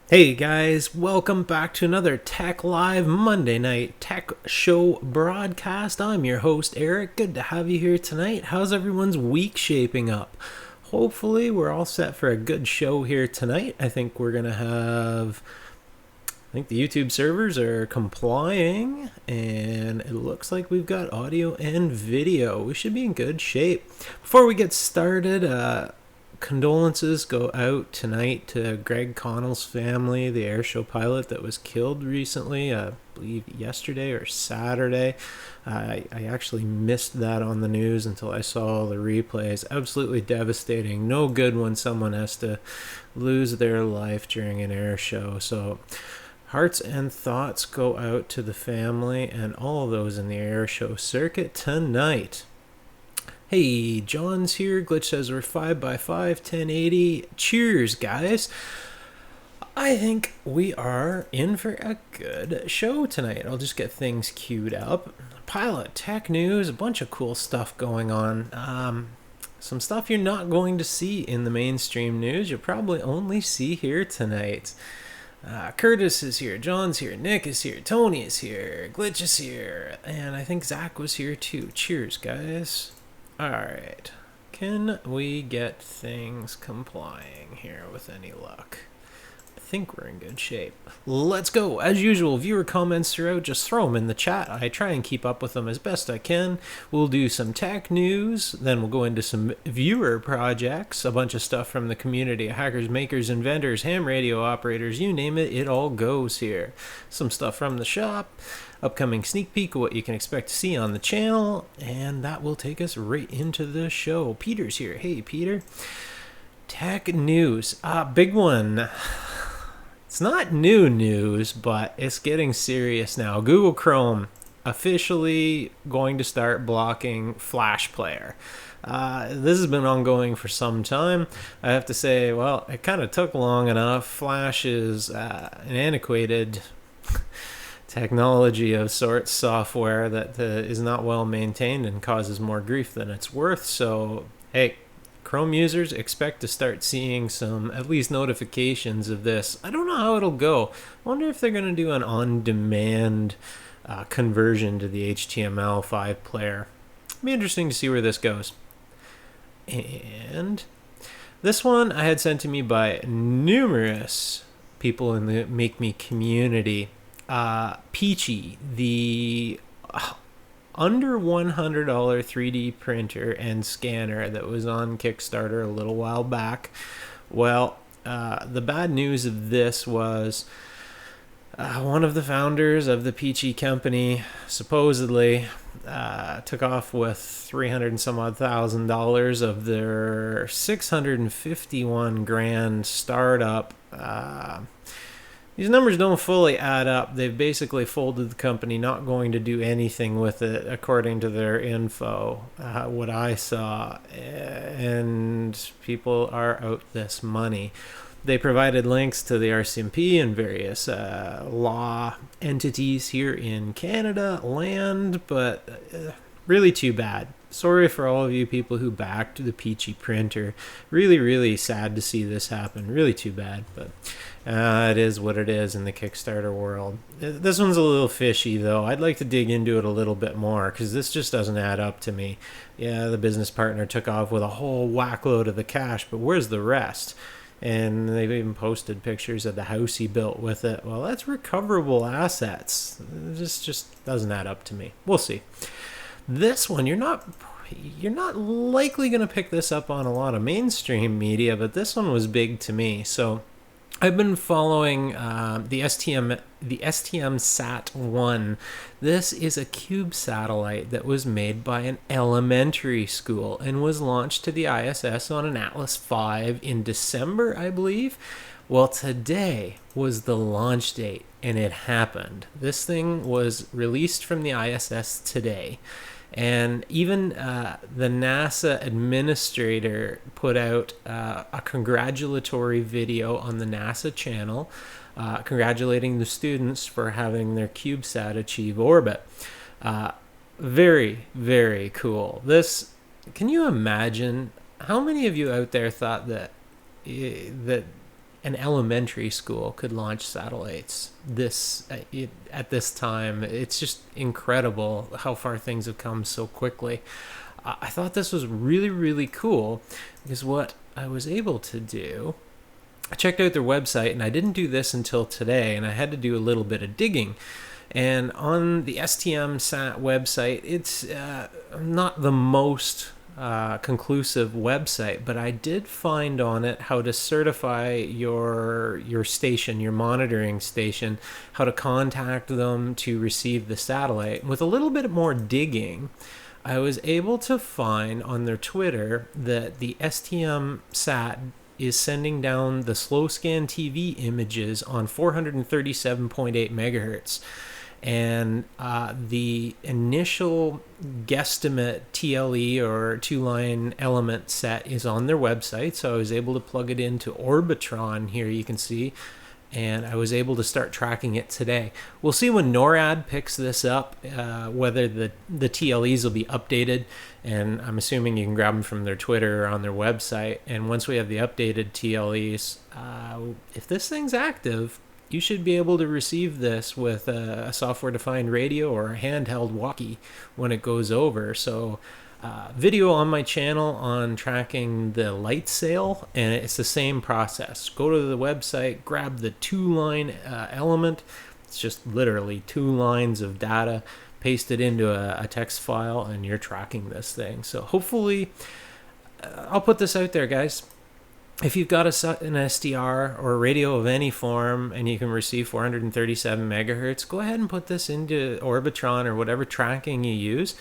Hey guys, welcome back to another Tech Live Monday Night Tech Show broadcast. I'm your host, Eric. Good to have you here tonight. How's everyone's week shaping up? Hopefully, we're all set for a good show here tonight. I think the YouTube servers are complying, and it looks like we've got audio and video. We should be in good shape. Before we get started, condolences go out tonight to Greg Connell's family, the airshow pilot that was killed recently, I believe yesterday or Saturday. I actually missed that on the news until I saw the replays. Absolutely devastating. No good when someone has to lose their life during an airshow. So hearts and thoughts go out to the family and all of those in the airshow circuit tonight. Hey, John's here. Glitch says we're 5x5, 1080. Cheers, guys. I think we are in for a good show tonight. I'll just get things queued up. Pilot, tech news, a bunch of cool stuff going on. Some stuff you're not going to see in the mainstream news. You'll probably only see here tonight. Curtis is here, John's here, Nick is here, Tony is here, Glitch is here, and I think Zach was here too. Cheers, guys. Alright, can we get things complying here with any luck? I think we're in good shape. Let's go. As usual, viewer comments throughout, just throw them in the chat. I try and keep up with them as best I can. We'll do some tech news, then we'll go into some viewer projects, a bunch of stuff from the community, hackers, makers, inventors, ham radio operators, you name it, it all goes here. Some stuff from the shop, upcoming sneak peek of what you can expect to see on the channel, and that will take us right into the show. Peter's here. Hey, Peter. Tech news. Big one. It's not new news, but it's getting serious now. Google Chrome officially going to start blocking Flash Player. This has been ongoing for some time. I have to say, well, it kind of took long enough. Flash is an antiquated technology of sorts, software that is not well maintained and causes more grief than it's worth. So, hey, Chrome users expect to start seeing some, at least, notifications of this. I don't know how it'll go. I wonder if they're going to do an on-demand conversion to the HTML5 player. It'll be interesting to see where this goes. And this one I had sent to me by numerous people in the Make Me community. Peachy, the under $100 3D printer and scanner that was on Kickstarter a little while back. Well, the bad news of this was one of the founders of the Peachy company supposedly took off with $300 and some odd thousand of their $651,000 startup. These numbers don't fully add up. They've basically folded the company, not going to do anything with it, according to their info, what I saw. And people are out this money. They provided links to the RCMP and various law entities here in Canada, land, but really too bad. Sorry for all of you people who backed the Peachy printer. Really, really sad to see this happen. Really too bad, but it is what it is in the Kickstarter world. This one's a little fishy, though. I'd like to dig into it a little bit more, because this just doesn't add up to me. Yeah, the business partner took off with a whole whackload of the cash, but where's the rest? And they've even posted pictures of the house he built with it. Well, that's recoverable assets. This just doesn't add up to me. We'll see. This one, you're not likely going to pick this up on a lot of mainstream media, but this one was big to me. So I've been following the STM Sat-1. This is a cube satellite that was made by an elementary school and was launched to the ISS on an Atlas V in December, I believe. Well, today was the launch date, and it happened. This thing was released from the ISS today. And even the NASA administrator put out a congratulatory video on the NASA channel, congratulating the students for having their CubeSat achieve orbit. Very, very cool. This, can you imagine how many of you out there thought that an elementary school could launch satellites at this time. It's just incredible how far things have come so quickly. I thought this was really, really cool because what I was able to do, I checked out their website, and I didn't do this until today, and I had to do a little bit of digging. And on the STM-SAT website, it's not the most conclusive website, but I did find on it how to certify your station, your monitoring station, how to contact them to receive the satellite. With a little bit more digging, I was able to find on their Twitter that the STM-SAT is sending down the slow scan TV images on 437.8 megahertz. And the initial guesstimate TLE or two-line element set is on their website, so I was able to plug it into Orbitron here, you can see, and I was able to start tracking it today. We'll see when NORAD picks this up, whether the TLEs will be updated, and I'm assuming you can grab them from their Twitter or on their website. And once we have the updated TLEs, if this thing's active, you should be able to receive this with a software-defined radio or a handheld walkie when it goes over. So video on my channel on tracking the light sail, and it's the same process. Go to the website, grab the two-line element. It's just literally 2 lines of data, paste it into a text file, and you're tracking this thing. So hopefully, I'll put this out there, guys. If you've got an SDR or a radio of any form and you can receive 437 megahertz, go ahead and put this into Orbitron or whatever tracking you use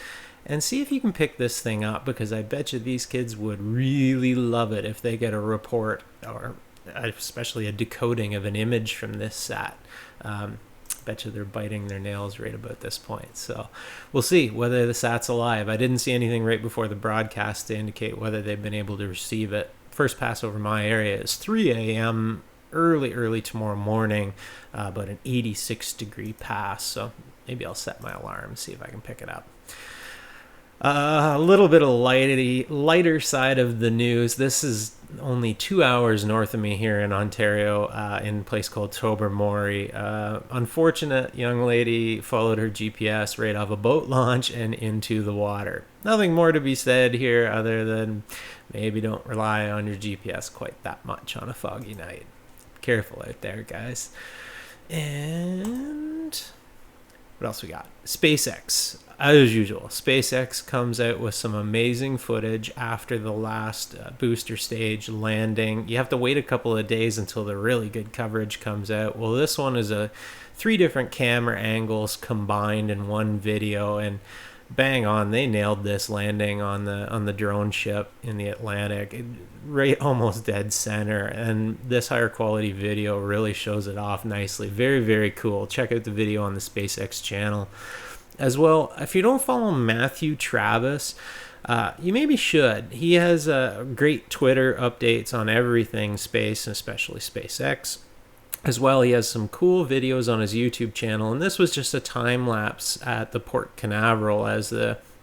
and see if you can pick this thing up, because I bet you these kids would really love it if they get a report or especially a decoding of an image from this sat. Bet you they're biting their nails right about this point. So we'll see whether the sat's alive. I didn't see anything right before the broadcast to indicate whether they've been able to receive it. First pass over my area is 3 a.m. early tomorrow morning, but an 86-degree pass. So maybe I'll set my alarm and see if I can pick it up. A little bit of lighter side of the news. This is only 2 hours north of me here in Ontario, in a place called Tobermory. Unfortunate young lady followed her GPS right off a boat launch and into the water. Nothing more to be said here other than maybe don't rely on your GPS quite that much on a foggy night. Careful out there, guys. And what else we got? SpaceX. As usual, SpaceX comes out with some amazing footage after the last booster stage landing. You have to wait a couple of days until the really good coverage comes out. Well, this one is 3 different camera angles combined in one video, and bang on, they nailed this landing on the drone ship in the Atlantic, right almost dead center. And this higher quality video really shows it off nicely. Very, very cool. Check out the video on the SpaceX channel. As well, if you don't follow Matthew Travis, you maybe should. He has great Twitter updates on everything space, especially SpaceX. As well, he has some cool videos on his YouTube channel, and this was just a time lapse at the Port Canaveral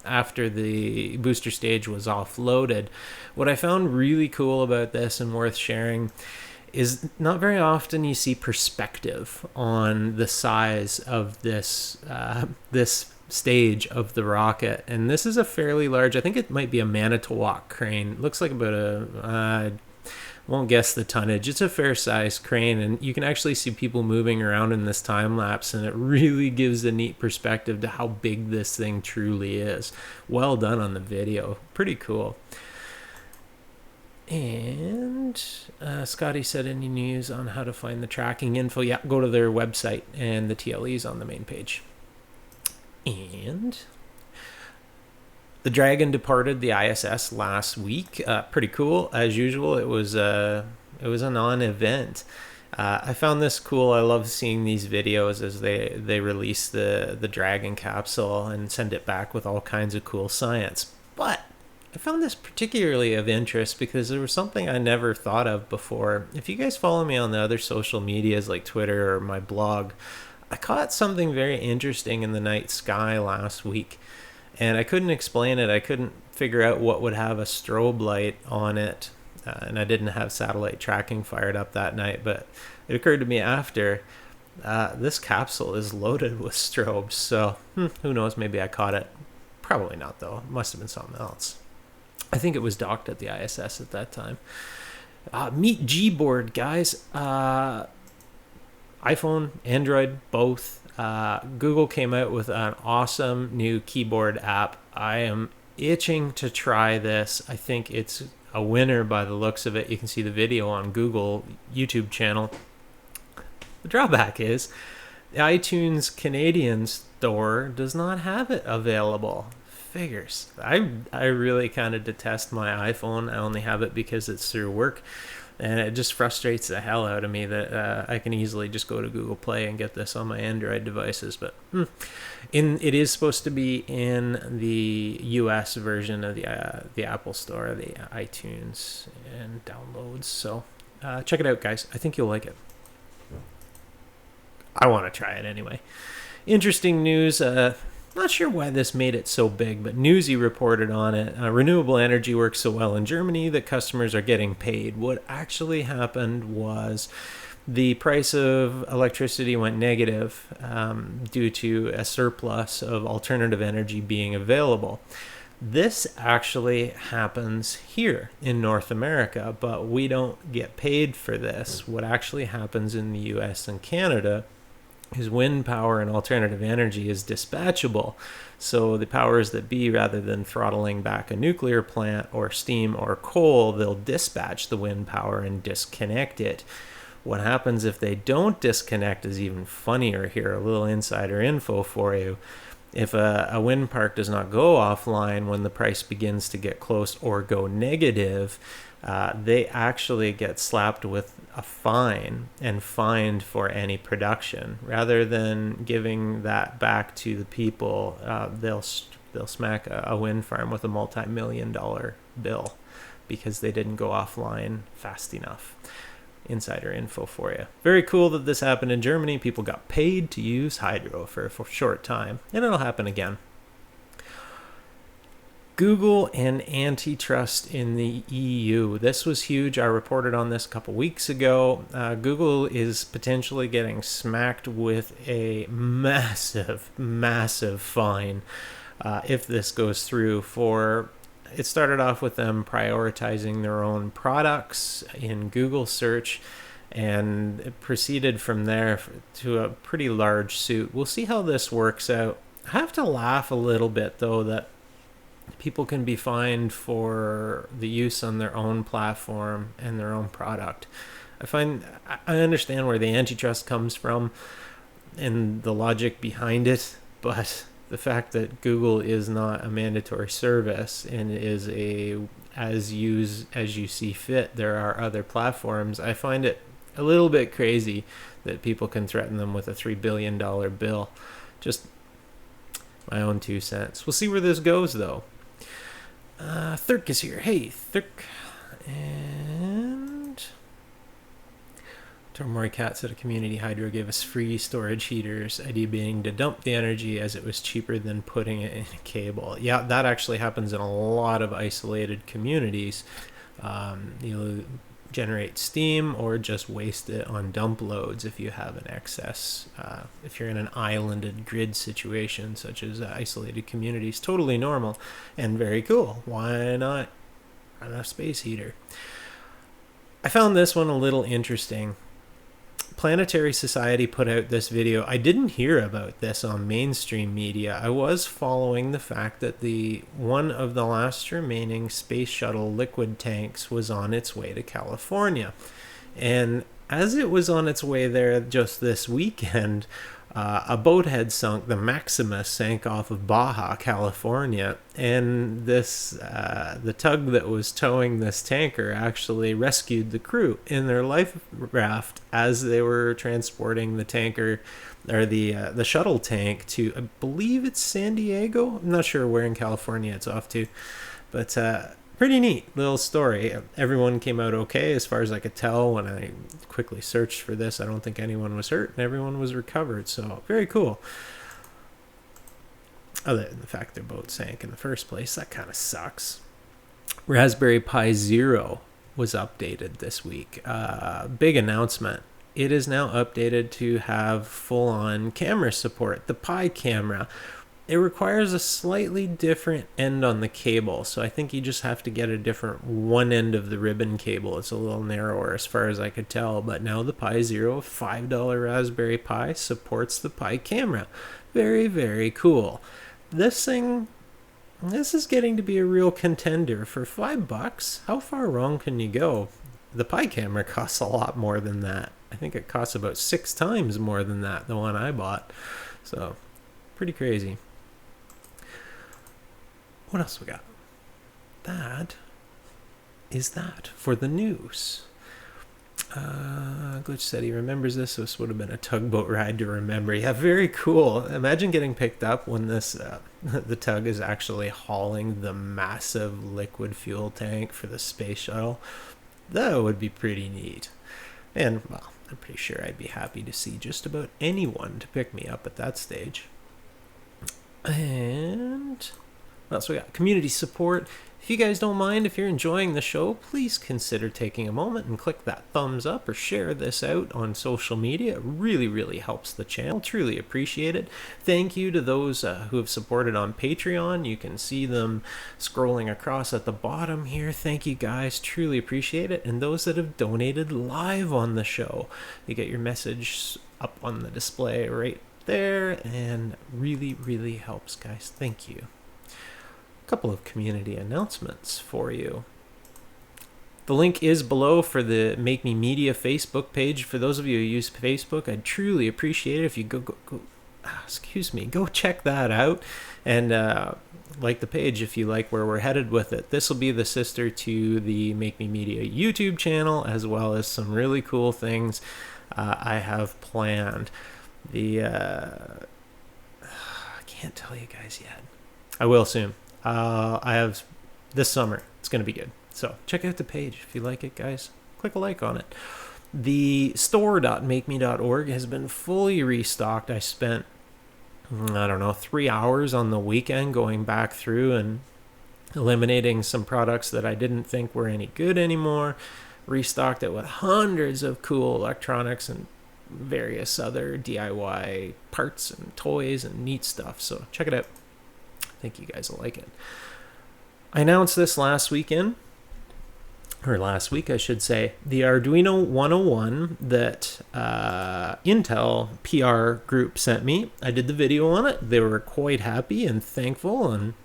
after the booster stage was offloaded. What I found really cool about this and worth sharing is not very often you see perspective on the size of this stage of the rocket, and this is a fairly large, I think it might be a Manitowoc crane. It looks like about I won't guess the tonnage. It's a fair size crane, and you can actually see people moving around in this time lapse, and it really gives a neat perspective to how big this thing truly is. Well done on the video. Pretty cool. And Scotty said, any news on how to find the tracking info? Yeah, go to their website, and the TLE's on the main page. And the Dragon departed the ISS last week. Pretty cool. As usual, it was a non-event. I found this cool. I love seeing these videos as they release the Dragon capsule and send it back with all kinds of cool science. But I found this particularly of interest because there was something I never thought of before. If you guys follow me on the other social medias like Twitter or my blog, I caught something very interesting in the night sky last week, and I couldn't explain it. I couldn't figure out what would have a strobe light on it and I didn't have satellite tracking fired up that night, but it occurred to me after, this capsule is loaded with strobes, so who knows, maybe I caught it. Probably not, though. It must have been something else. I think it was docked at the ISS at that time. Meet Gboard, guys. iPhone, Android, both. Google came out with an awesome new keyboard app. I am itching to try this. I think it's a winner by the looks of it. You can see the video on Google YouTube channel. The drawback is the iTunes Canadian store does not have it available. Figures. I really kind of detest my iPhone. I only have it because it's through work, and it just frustrates the hell out of me that I can easily just go to Google Play and get this on my Android devices. But it is supposed to be in the US version of the Apple Store, the iTunes and downloads. So check it out, guys. I think you'll like it. I want to try it anyway. Interesting news. Not sure why this made it so big, but Newsy reported on it. Renewable energy works so well in Germany that customers are getting paid. What actually happened was the price of electricity went negative due to a surplus of alternative energy being available. This actually happens here in North America, but we don't get paid for this. What actually happens in the US and Canada is wind power and alternative energy is dispatchable. So the powers that be, rather than throttling back a nuclear plant or steam or coal, they'll dispatch the wind power and disconnect it. What happens if they don't disconnect is even funnier here. A little insider info for you. If a wind park does not go offline when the price begins to get close or go negative, they actually get slapped with a fine and fined for any production. Rather than giving that back to the people, they'll smack a wind farm with a multi-million-dollar bill because they didn't go offline fast enough. Insider info for you. Very cool that this happened in Germany. People got paid to use hydro for a short time, and it'll happen again. Google and antitrust in the EU. This was huge. I reported on this a couple weeks ago. Google is potentially getting smacked with a massive, massive fine if this goes through. It started off with them prioritizing their own products in Google search, and it proceeded from there to a pretty large suit. We'll see how this works out. I have to laugh a little bit, though, that people can be fined for the use on their own platform and their own product. I understand where the antitrust comes from and the logic behind it, but the fact that Google is not a mandatory service and is as you see fit, there are other platforms. I find it a little bit crazy that people can threaten them with a $3 billion bill. Just my own 2 cents. We'll see where this goes, though. Thurk is here. Hey, Thurk. And Tomori Cats at a community hydro gave us free storage heaters, idea being to dump the energy as it was cheaper than putting it in a cable. Yeah, that actually happens in a lot of isolated communities. You'll generate steam or just waste it on dump loads if you have an excess. If you're in an islanded grid situation, such as isolated communities, totally normal and very cool. Why not run a space heater? I found this one a little interesting. Planetary Society put out this video. I didn't hear about this on mainstream media. I was following the fact that one of the last remaining space shuttle liquid tanks was on its way to California. And as it was on its way there just this weekend, a boat had sunk. The Maximus sank off of Baja, California, and the tug that was towing this tanker actually rescued the crew in their life raft as they were transporting the tanker, or the shuttle tank, to, I believe it's San Diego. I'm not sure where in California it's off to, but pretty neat little story. Everyone came out okay as far as I could tell. When I quickly searched for this, I don't think anyone was hurt and everyone was recovered, so very cool. Other than the fact their boat sank in the first place, that kind of sucks. Raspberry Pi Zero was updated this week. Big announcement. It is now updated to have full-on camera support, the Pi camera. It requires a slightly different end on the cable, so I think you just have to get a different one end of the ribbon cable. It's a little narrower as far as I could tell, but now the Pi Zero $5 Raspberry Pi supports the Pi camera. Very, very cool. This is getting to be a real contender for $5. How far wrong can you go? The Pi camera costs a lot more than that. I think it costs about 6 times more than that, the one I bought. So, pretty crazy. What else we got? That is that for the news. Glitch said he remembers this. This would have been a tugboat ride to remember. Yeah, very cool. Imagine getting picked up when this the tug is actually hauling the massive liquid fuel tank for the space shuttle. That would be pretty neat. And, well, I'm pretty sure I'd be happy to see just about anyone to pick me up at that stage. And what else we got? Community support. If you guys don't mind, if you're enjoying the show, please consider taking a moment and click that thumbs up or share this out on social media. It really, really helps the channel. Truly appreciate it. Thank you to those who have supported on Patreon. You can see them scrolling across at the bottom here. Thank you guys. Truly appreciate it. And those that have donated live on the show, you get your message up on the display right there, and really, really helps, guys. Thank you. Couple of community announcements for you. The link is below for the Make Me Media Facebook page. For those of you who use Facebook, I'd truly appreciate it if you go check that out, and like the page if you like where we're headed with it. This will be the sister to the Make Me Media YouTube channel, as well as some really cool things I have planned. I can't tell you guys yet. I will soon. I have this summer. It's going to be good. So check out the page if you like it, guys. Click a like on it. The store.makeme.org has been fully restocked. I spent, 3 hours on the weekend going back through and eliminating some products that I didn't think were any good anymore. Restocked it with hundreds of cool electronics and various other DIY parts and toys and neat stuff. So check it out. I think you guys will like it. I announced this last week, I should say, the Arduino 101 that Intel PR group sent me. I did the video on it. They were quite happy and thankful, and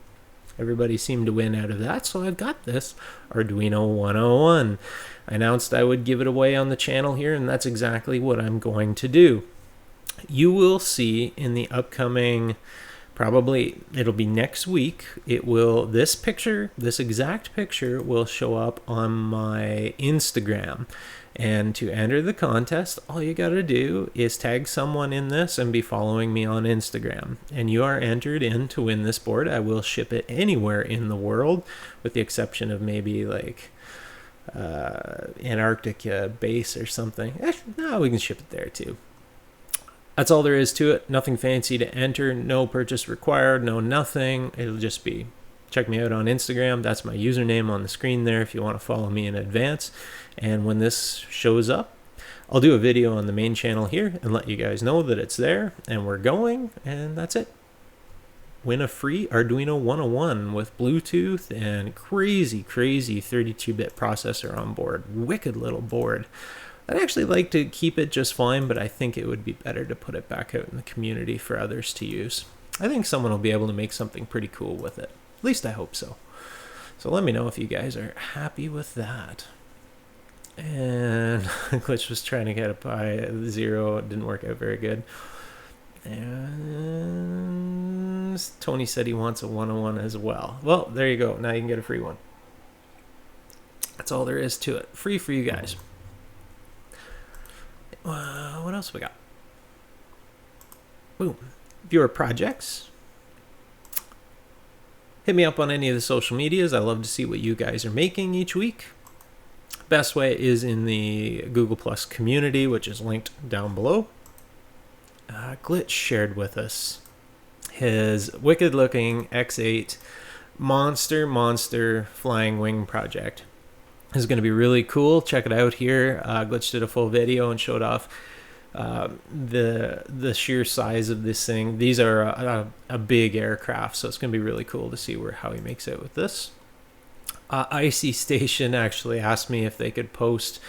everybody seemed to win out of that. So I've got this Arduino 101. I announced I would give it away on the channel here, and that's exactly what I'm going to do. You will see in the upcoming, probably it'll be next week, this exact picture will show up on my Instagram. And to enter the contest, all you got to do is tag someone in this and be following me on Instagram. And you are entered in to win this board. I will ship it anywhere in the world, with the exception of maybe like Antarctica base or something. No, we can ship it there too. That's all there is to it. Nothing fancy to enter. No purchase required. No nothing. It'll just be, check me out on Instagram. That's my username on the screen there if you want to follow me in advance. And when this shows up, I'll do a video on the main channel here and let you guys know that it's there and we're going, and that's it. Win a free Arduino 101 with Bluetooth and crazy 32-bit processor on board. Wicked little board. I'd actually like to keep it just fine, but I think it would be better to put it back out in the community for others to use. I think someone will be able to make something pretty cool with it. At least I hope so. So let me know if you guys are happy with that. And Glitch was trying to get a Pi Zero. It didn't work out very good. And Tony said he wants a 101 as well. Well, there you go. Now you can get a free one. That's all there is to it. Free for you guys. What else we got? Boom. Viewer projects. Hit me up on any of the social medias. I love to see what you guys are making each week. Best way is in the Google Plus community, which is linked down below. Glitch shared with us his wicked looking X8 monster flying wing project. This is going to be really cool. Check it out here. Glitch did a full video and showed off the sheer size of this thing. These are a big aircraft, so it's going to be really cool to see how he makes out with this. Icy Station actually asked me if they could post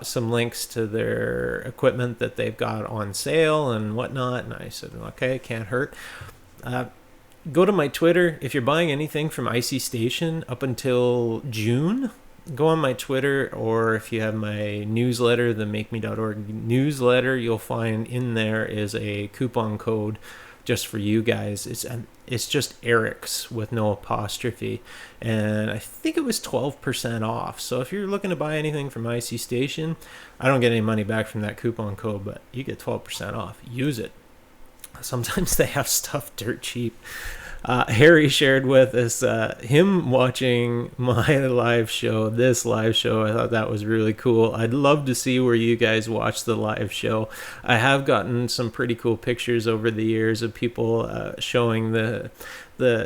some links to their equipment that they've got on sale and whatnot, and I said, okay, can't hurt. Go to my Twitter. If you're buying anything from Icy Station up until June, go on my Twitter, or if you have my newsletter, the makeme.org newsletter, you'll find in there is a coupon code just for you guys. It's just Eric's with no apostrophe, and I think it was 12% off. So if you're looking to buy anything from IC Station, I don't get any money back from that coupon code, but you get 12% off. Use it. Sometimes they have stuff dirt cheap. Harry shared with us him watching my live show, this live show. I thought that was really cool. I'd love to see where you guys watch the live show. I have gotten some pretty cool pictures over the years of people showing the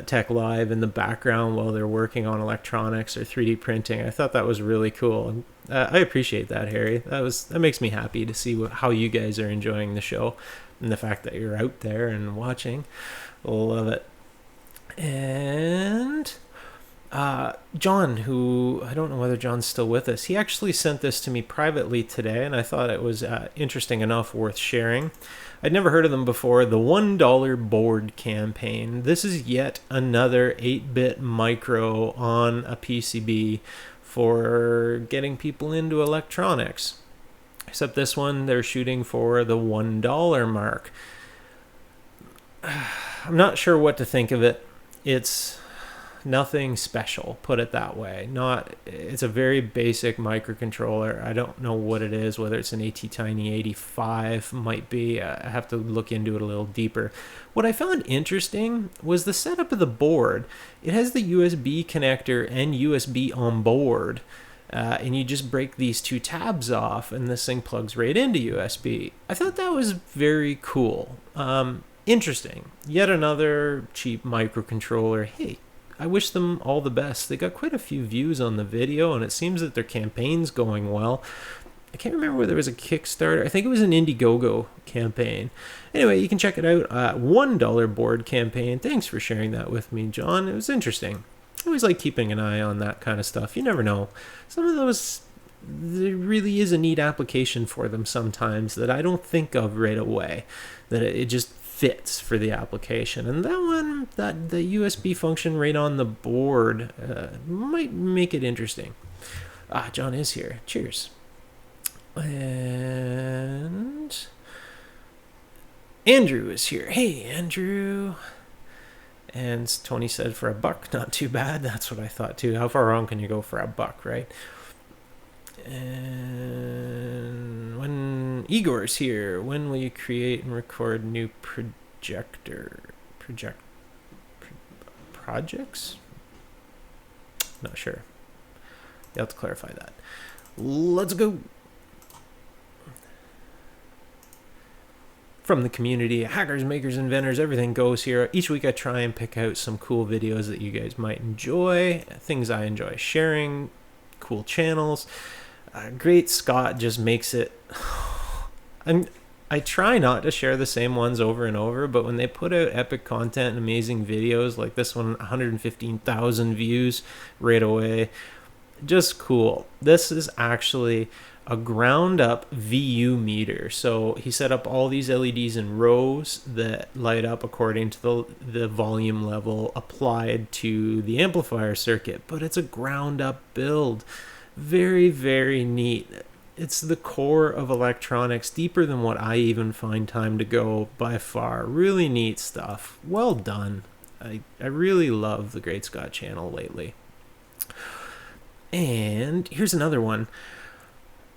tech live in the background while they're working on electronics or 3D printing. I thought that was really cool. I appreciate that, Harry. That makes me happy to see how you guys are enjoying the show and the fact that you're out there and watching. Love it. And John, who I don't know whether John's still with us, he actually sent this to me privately today, and I thought it was interesting enough worth sharing. I'd never heard of them before. The $1 board campaign. This is yet another 8-bit micro on a PCB for getting people into electronics. Except this one, they're shooting for the $1 mark. I'm not sure what to think of it. It's nothing special, put it that way. It's a very basic microcontroller. I don't know what it is, whether it's an ATtiny 85 might be. I have to look into it a little deeper. What I found interesting was the setup of the board. It has the USB connector and USB on board, and you just break these two tabs off and this thing plugs right into USB. I thought that was very cool. Interesting. Yet another cheap microcontroller. Hey, I wish them all the best. They got quite a few views on the video, and it seems that their campaign's going well. I can't remember whether it was a Kickstarter. I think it was an Indiegogo campaign. Anyway, you can check it out. $1 board campaign. Thanks for sharing that with me, John. It was interesting. I always like keeping an eye on that kind of stuff. You never know. Some of those, there really is a neat application for them sometimes that I don't think of right away. That it just fits for the application, and that one, the USB function right on the board might make it interesting. John is here. Cheers. And Andrew is here. Hey, Andrew. And Tony said for $1, not too bad. That's what I thought too. How far wrong can you go for $1, right? And when Igor's here, when will you create and record new projects? Not sure. You have to clarify that. Let's go. From the community, hackers, makers, inventors, everything goes here. Each week I try and pick out some cool videos that you guys might enjoy, things I enjoy sharing, cool channels. Great Scott just makes it. I try not to share the same ones over and over, but when they put out epic content and amazing videos like this one, 115,000 views right away, just cool. This is actually a ground up VU meter. So he set up all these LEDs in rows that light up according to the volume level applied to the amplifier circuit, but it's a ground up build. Very, very neat. It's the core of electronics, deeper than what I even find time to go by far. Really neat stuff. Well done. I really love the Great Scott channel lately. And here's another one.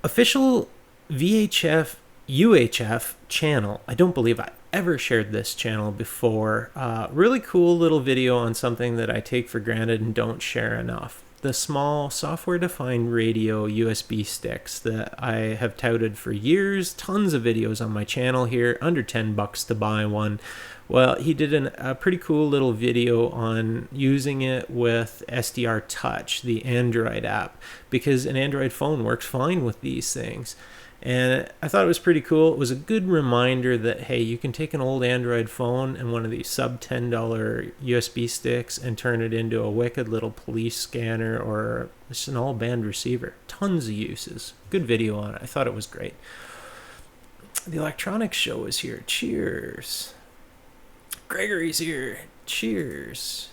Official VHF UHF channel. I don't believe I ever shared this channel before. Really cool little video on something that I take for granted and don't share enough. The small software-defined radio USB sticks that I have touted for years. Tons of videos on my channel here, under $10 to buy one. Well, he did a pretty cool little video on using it with SDR Touch, the Android app, because an Android phone works fine with these things. And I thought it was pretty cool. It was a good reminder that, hey, you can take an old Android phone and one of these sub $10 USB sticks and turn it into a wicked little police scanner or just an all-band receiver. Tons of uses. Good video on it. I thought it was great. The electronics show is here. Cheers. Gregory's here. Cheers.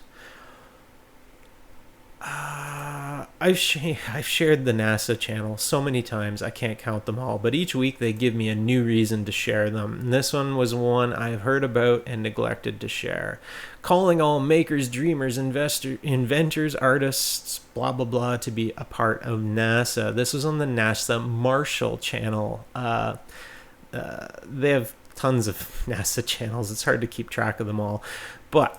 I've shared the NASA channel so many times I can't count them all, but each week they give me a new reason to share them. And this one was one I've heard about and neglected to share. Calling all makers, dreamers, inventors, artists, blah, blah, blah, to be a part of NASA. This was on the NASA Marshall channel. They have tons of NASA channels. It's hard to keep track of them all. But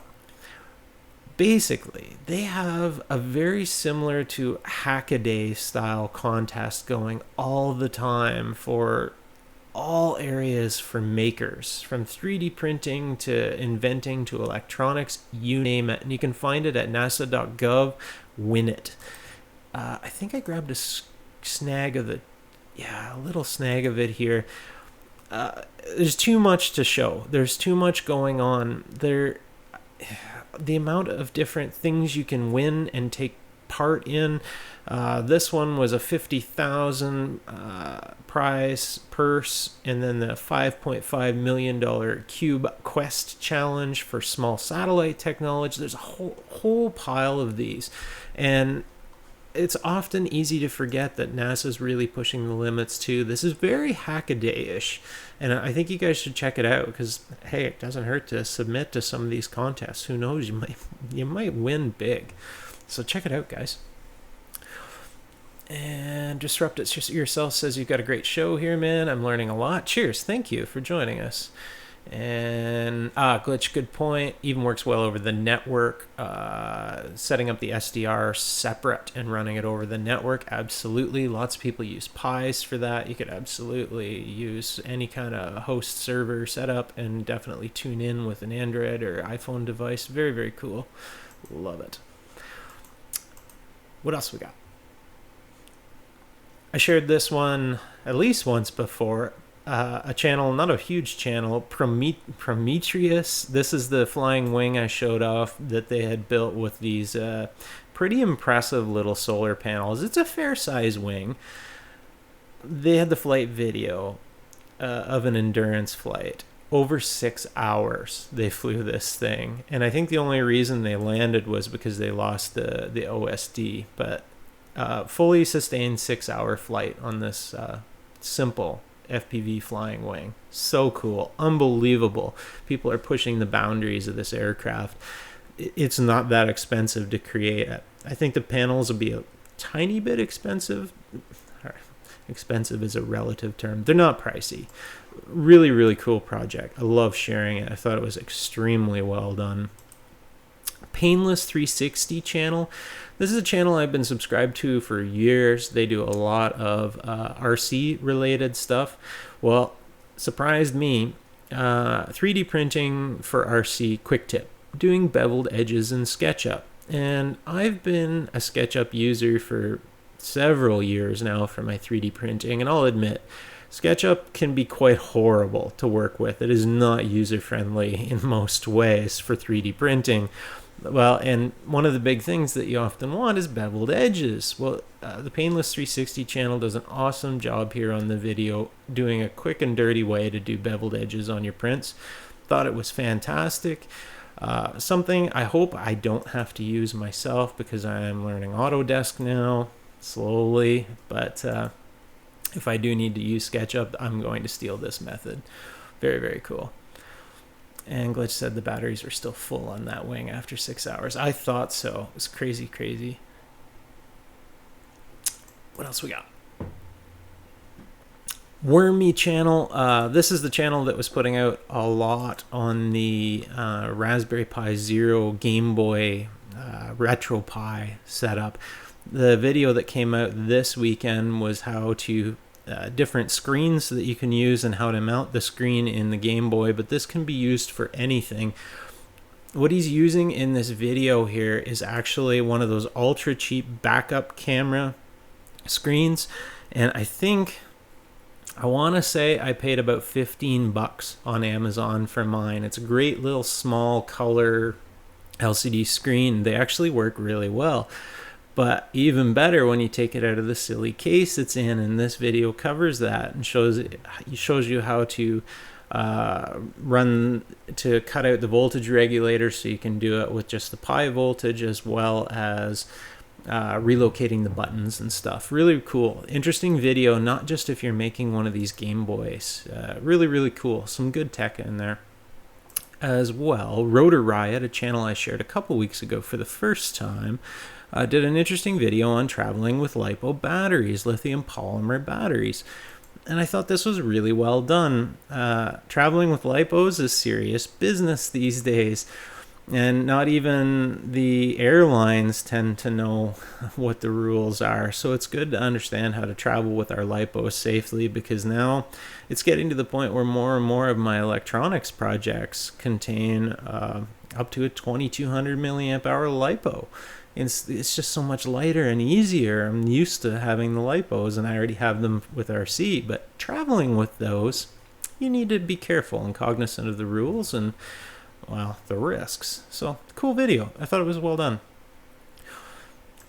basically, they have a very similar to Hackaday style contest going all the time for all areas for makers, from 3D printing to inventing to electronics, you name it. And you can find it at nasa.gov. Win it. I think I grabbed a snag of it. Yeah, a little snag of it here. There's too much to show. There's too much going on. The amount of different things you can win and take part in. This one was a $50,000 prize purse, and then the $5.5 million Cube Quest challenge for small satellite technology. There's a whole pile of these, and it's often easy to forget that NASA's really pushing the limits too. This is very Hackaday-ish, and I think you guys should check it out because, hey, it doesn't hurt to submit to some of these contests. Who knows? You might win big. So check it out, guys. And Disrupt It Yourself says you've got a great show here, man. I'm learning a lot. Cheers. Thank you for joining us. And Glitch, good point. Even works well over the network. Setting up the SDR separate and running it over the network, absolutely. Lots of people use Pies for that. You could absolutely use any kind of host server setup and definitely tune in with an Android or iPhone device. Very, very cool. Love it. What else we got? I shared this one at least once before. A channel, not a huge channel, Prometheus. This is the flying wing I showed off that they had built with these pretty impressive little solar panels. It's a fair size wing. They had the flight video of an endurance flight. Over 6 hours they flew this thing. And I think the only reason they landed was because they lost the OSD. But fully sustained 6-hour flight on this simple FPV flying wing. So cool. Unbelievable. People are pushing the boundaries of this aircraft. It's not that expensive to create. I think the panels will be a tiny bit expensive. Expensive is a relative term. They're not pricey. Really, really cool project. I love sharing it. I thought it was extremely well done. Painless 360 channel. This is a channel I've been subscribed to for years. They do a lot of RC related stuff. Well, surprised me. 3D printing for RC quick tip. Doing beveled edges in SketchUp. And I've been a SketchUp user for several years now for my 3D printing. And I'll admit, SketchUp can be quite horrible to work with. It is not user-friendly in most ways for 3D printing. Well, and one of the big things that you often want is beveled edges. Well, the Painless 360 channel does an awesome job here on the video, doing a quick and dirty way to do beveled edges on your prints. Thought it was fantastic. Something I hope I don't have to use myself because I am learning Autodesk now, slowly. But if I do need to use SketchUp, I'm going to steal this method. Very, very cool. And Glitch said the batteries were still full on that wing after 6 hours. I thought so. It was crazy, crazy. What else we got? Wormy channel. This is the channel that was putting out a lot on the Raspberry Pi Zero Game Boy RetroPie setup. The video that came out this weekend was how to different screens that you can use and how to mount the screen in the Game Boy, but this can be used for anything. What he's using in this video here is actually one of those ultra cheap backup camera screens, and I want to say I paid about $15 on Amazon for mine. It's a great little small color LCD screen. They actually work really well. But even better when you take it out of the silly case it's in, and this video covers that and shows you how to cut out the voltage regulator, so you can do it with just the pi voltage, as well as relocating the buttons and stuff. Really cool, interesting video, not just if you're making one of these Game Boys. Really cool, some good tech in there. As well, Rotor Riot, a channel I shared a couple weeks ago for the first time, did an interesting video on traveling with LiPo batteries, lithium polymer batteries. And I thought this was really well done. Traveling with LiPos is serious business these days. And not even the airlines tend to know what the rules are. So it's good to understand how to travel with our LiPos safely, because now it's getting to the point where more and more of my electronics projects contain up to a 2200 milliamp hour LiPo. It's just so much lighter and easier. I'm used to having the LiPos, and I already have them with RC, but traveling with those, you need to be careful and cognizant of the rules and, well, the risks. So, cool video. I thought it was well done.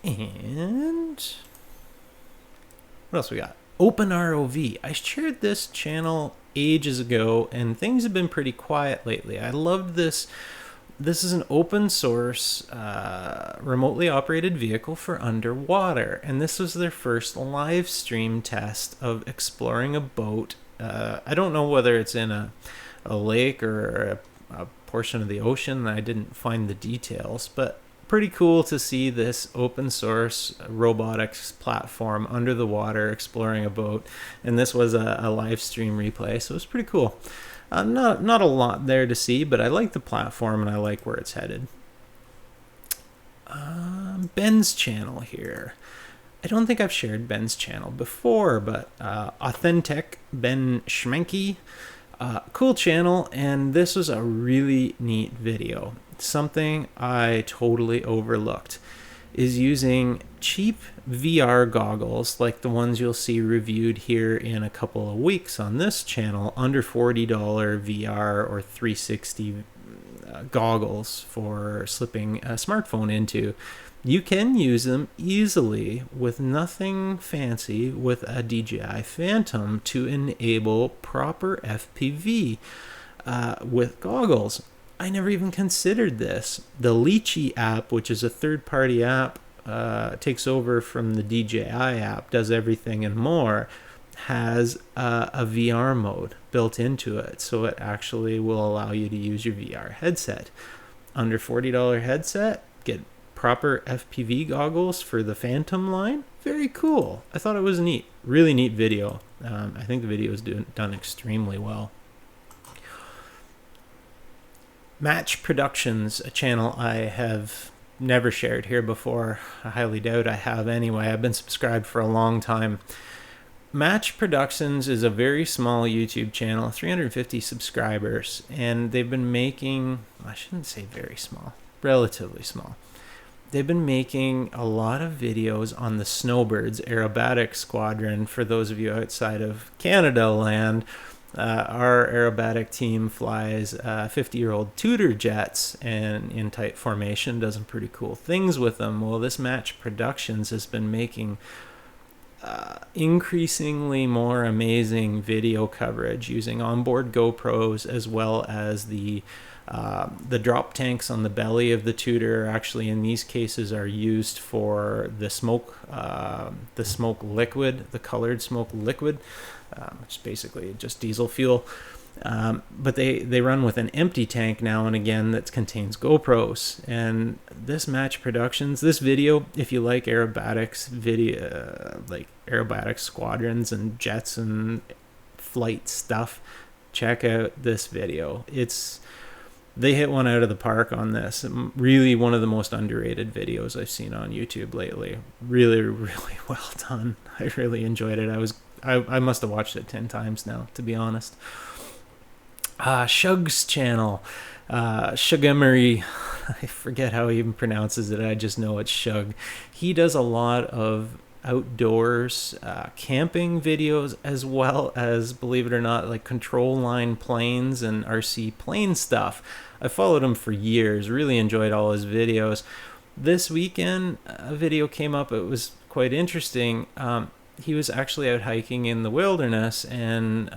And what else we got? OpenROV. I shared this channel ages ago, and things have been pretty quiet lately. I loved this. This is an open source, remotely operated vehicle for underwater, and this was their first live stream test of exploring a boat. I don't know whether it's in a lake or a portion of the ocean. I didn't find the details, but pretty cool to see this open source robotics platform under the water exploring a boat, and this was a live stream replay, so it was pretty cool. Not a lot there to see, but I like the platform and I like where it's headed. Ben's channel here. I don't think I've shared Ben's channel before, but Authentic Ben Schmenke. Cool channel, and this was a really neat video. Something I totally overlooked is using cheap VR goggles like the ones you'll see reviewed here in a couple of weeks on this channel, under $40 VR or 360 goggles for slipping a smartphone into. You can use them easily with nothing fancy with a DJI Phantom to enable proper FPV with goggles. I never even considered this. The Lychee app, which is a third-party app, takes over from the DJI app, does everything and more, has a VR mode built into it, so it actually will allow you to use your VR headset. Under $40 headset, get proper FPV goggles for the Phantom line. Very cool. I thought it was neat. Really neat video. I think the video is done extremely well. Match Productions, a channel I have never shared here before. I highly doubt I have anyway. I've been subscribed for a long time. Match Productions is a very small YouTube channel, 350 subscribers, and they've been making, I shouldn't say very small, relatively small. They've been making a lot of videos on the Snowbirds aerobatic squadron. For those of you outside of Canada land, our aerobatic team flies 50-year-old Tudor jets and in tight formation, does some pretty cool things with them. Well, this Match Productions has been making increasingly more amazing video coverage using onboard GoPros, as well as the drop tanks on the belly of the Tudor. Actually, in these cases, are used for the smoke liquid, the colored smoke liquid, which is basically just diesel fuel. But they run with an empty tank now and again that contains GoPros. And this Match Productions, this video, if you like aerobatics video, like aerobatic squadrons and jets and flight stuff, check out this video. It's they hit one out of the park on this. Really one of the most underrated videos I've seen on YouTube lately. Really, really well done. I really enjoyed it. I must have watched it 10 times now, to be honest. Shug's channel. Shugemery. I forget how he even pronounces it. I just know it's Shug. He does a lot of outdoors camping videos, as well as, believe it or not, like control line planes and RC plane stuff. I followed him for years, really enjoyed all his videos. This weekend a video came up. It was quite interesting. He was actually out hiking in the wilderness, and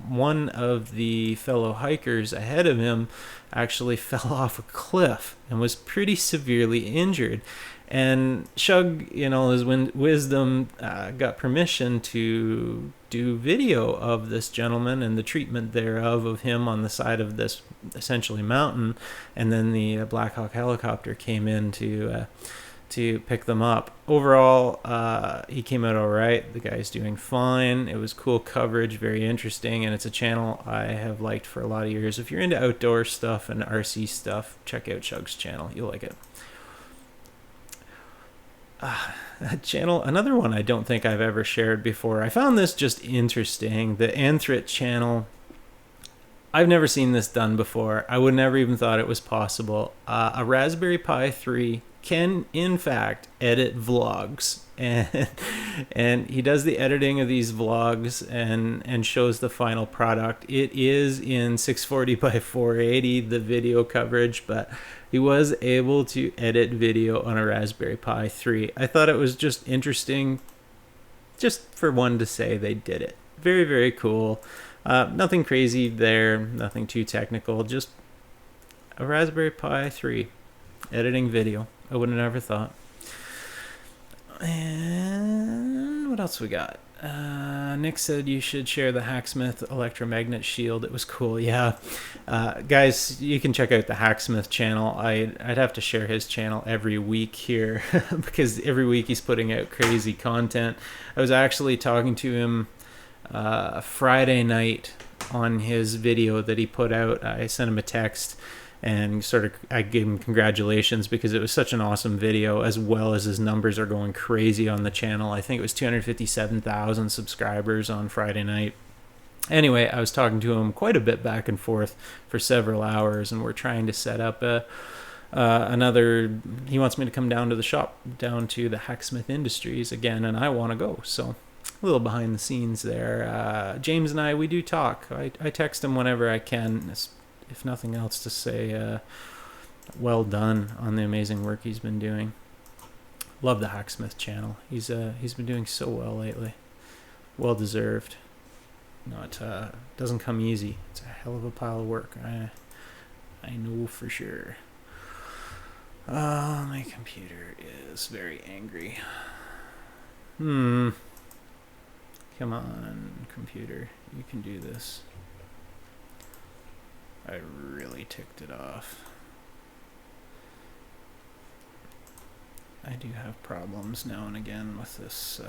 one of the fellow hikers ahead of him actually fell off a cliff and was pretty severely injured. And Shug, in all his wisdom, got permission to do video of this gentleman and the treatment thereof of him on the side of this essentially mountain. And then the Black Hawk helicopter came in to pick them up. Overall, he came out all right. The guy's doing fine. It was cool coverage, very interesting, and it's a channel I have liked for a lot of years. If you're into outdoor stuff and RC stuff, check out Shug's channel. You'll like it. Channel, another one I don't think I've ever shared before. I found this just interesting. The Anthrit channel. I've never seen this done before. I would never even thought it was possible. A Raspberry Pi 3 can, in fact, edit vlogs. And he does the editing of these vlogs and shows the final product. It is in 640 by 480, the video coverage, but he was able to edit video on a Raspberry Pi 3. I thought it was just interesting, just for one to say they did it. Very, very cool. Nothing crazy there, nothing too technical, just a Raspberry Pi 3 editing video. I would have never thought. And what else we got? Nick said you should share the Hacksmith electromagnet shield. It was cool. Yeah. Guys, you can check out the Hacksmith channel. I'd have to share his channel every week here because every week he's putting out crazy content. I was actually talking to him Friday night on his video that he put out. I sent him a text and I gave him congratulations because it was such an awesome video, as well as his numbers are going crazy on the channel. I think it was 257,000 subscribers on Friday night. Anyway, I was talking to him quite a bit back and forth for several hours, and we're trying to set up another. He wants me to come down to the shop, down to the Hacksmith Industries again, and I want to go. So a little behind the scenes there. James and we do talk. I text him whenever I can, if nothing else, to say well done on the amazing work he's been doing. Love the Hacksmith channel. He's been doing so well lately. Well deserved. Doesn't come easy. It's a hell of a pile of work. I know for sure. My computer is very angry. Come on, computer. You can do this. I really ticked it off. I do have problems now and again with this.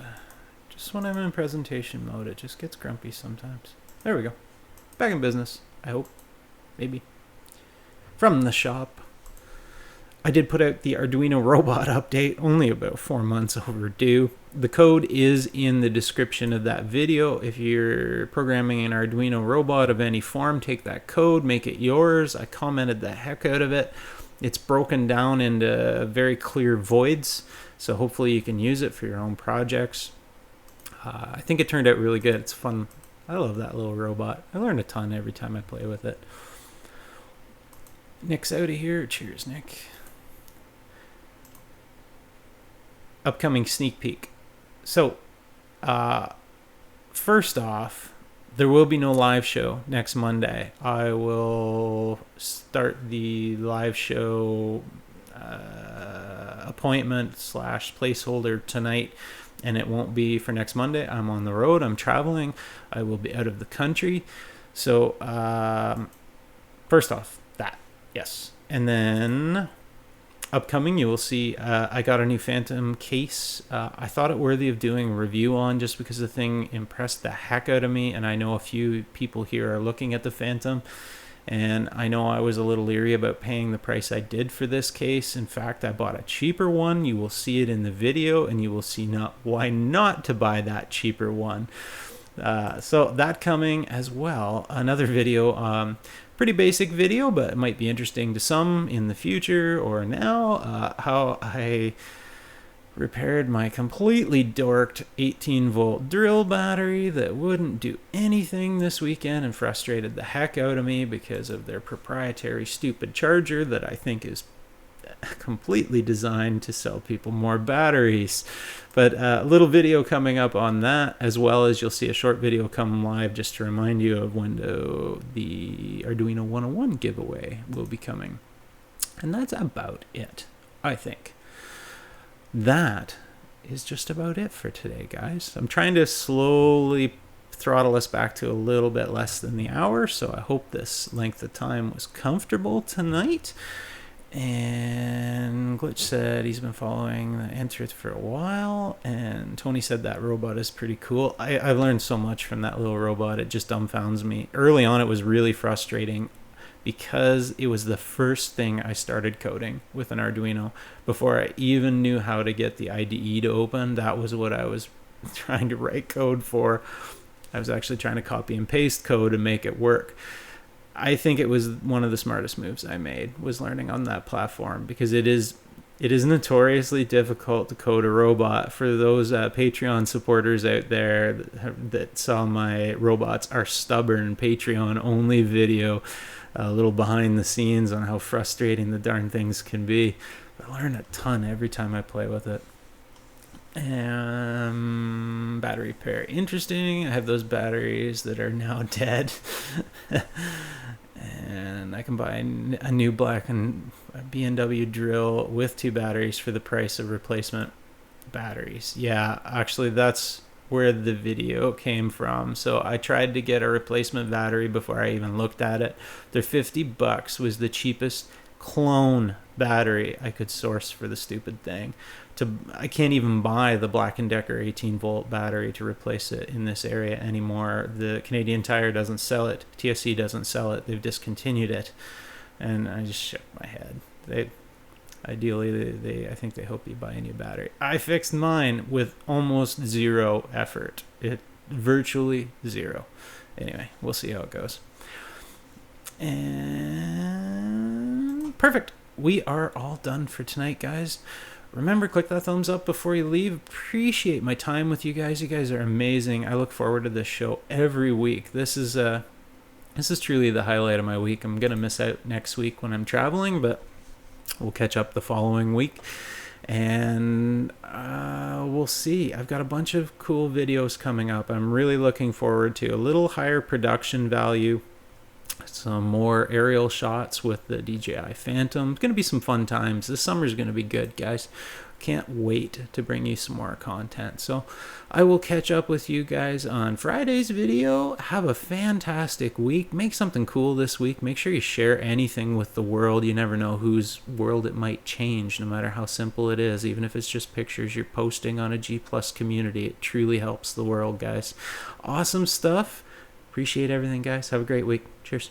Just when I'm in presentation mode, it just gets grumpy sometimes. There we go. Back in business, I hope. Maybe. From the shop. I did put out the Arduino robot update, only about 4 months overdue. The code is in the description of that video. If you're programming an Arduino robot of any form, take that code, make it yours. I commented the heck out of it. It's broken down into very clear voids, so hopefully you can use it for your own projects. I think it turned out really good. It's fun. I love that little robot. I learn a ton every time I play with it. Nick's out of here. Cheers, Nick. Upcoming sneak peek. So, first off, there will be no live show next Monday. I will start the live show appointment / placeholder tonight, and it won't be for next Monday. I'm on the road. I'm traveling. I will be out of the country. So, first off, that. Yes. And then upcoming, you will see I got a new Phantom case. I thought it worthy of doing a review on just because the thing impressed the heck out of me, and I know a few people here are looking at the Phantom, And I know I was a little leery about paying the price I did for this case. In fact, I bought a cheaper one. You will see it in the video, and you will see why not to buy that cheaper one. So that coming as well. Another video, pretty basic video, but it might be interesting to some in the future or now, how I repaired my completely dorked 18-volt drill battery that wouldn't do anything this weekend and frustrated the heck out of me because of their proprietary stupid charger that I think is completely designed to sell people more batteries. But a little video coming up on that, as well as you'll see a short video come live just to remind you of when the Arduino 101 giveaway will be coming. And that's about it, I think. That is just about it for today, guys. I'm trying to slowly throttle us back to a little bit less than the hour, so I hope this length of time was comfortable tonight. And Glitch said he's been following the Entrith for a while, and Tony said that robot is pretty cool. I've learned so much from that little robot. It just dumbfounds me. Early on, it was really frustrating because it was the first thing I started coding with an Arduino. Before I even knew how to get the IDE to open, that was what I was trying to write code for. I was actually trying to copy and paste code and make it work. I think it was one of the smartest moves I made, was learning on that platform, because it is notoriously difficult to code a robot. For those Patreon supporters out there that saw my Robots Are Stubborn Patreon only video, a little behind the scenes on how frustrating the darn things can be. I learn a ton every time I play with it. Battery pair, interesting. I have those batteries that are now dead. And I can buy a new black and B&W drill with 2 batteries for the price of replacement batteries. Yeah, actually that's where the video came from. So I tried to get a replacement battery before I even looked at it. They're $50 was the cheapest clone battery I could source for the stupid thing. I can't even buy the Black & Decker 18-volt battery to replace it in this area anymore. The Canadian Tire doesn't sell it. TSC doesn't sell it. They've discontinued it. And I just shook my head. Ideally, I think they hope you buy a new battery. I fixed mine with almost zero effort. Virtually zero. Anyway, we'll see how it goes. And perfect. We are all done for tonight, guys. Remember, click that thumbs up before you leave. Appreciate my time with you guys. You guys are amazing. I look forward to this show every week. This is truly the highlight of my week. I'm gonna miss out next week when I'm traveling, but we'll catch up the following week. And we'll see. I've got a bunch of cool videos coming up. I'm really looking forward to a little higher production value. Some more aerial shots with the DJI Phantom. It's going to be some fun times. This summer's going to be good, guys. Can't wait to bring you some more content. So I will catch up with you guys on Friday's video. Have a fantastic week. Make something cool this week. Make sure you share anything with the world. You never know whose world it might change, no matter how simple it is. Even if it's just pictures you're posting on a G+ community, it truly helps the world, guys. Awesome stuff. Appreciate everything, guys. Have a great week. Cheers.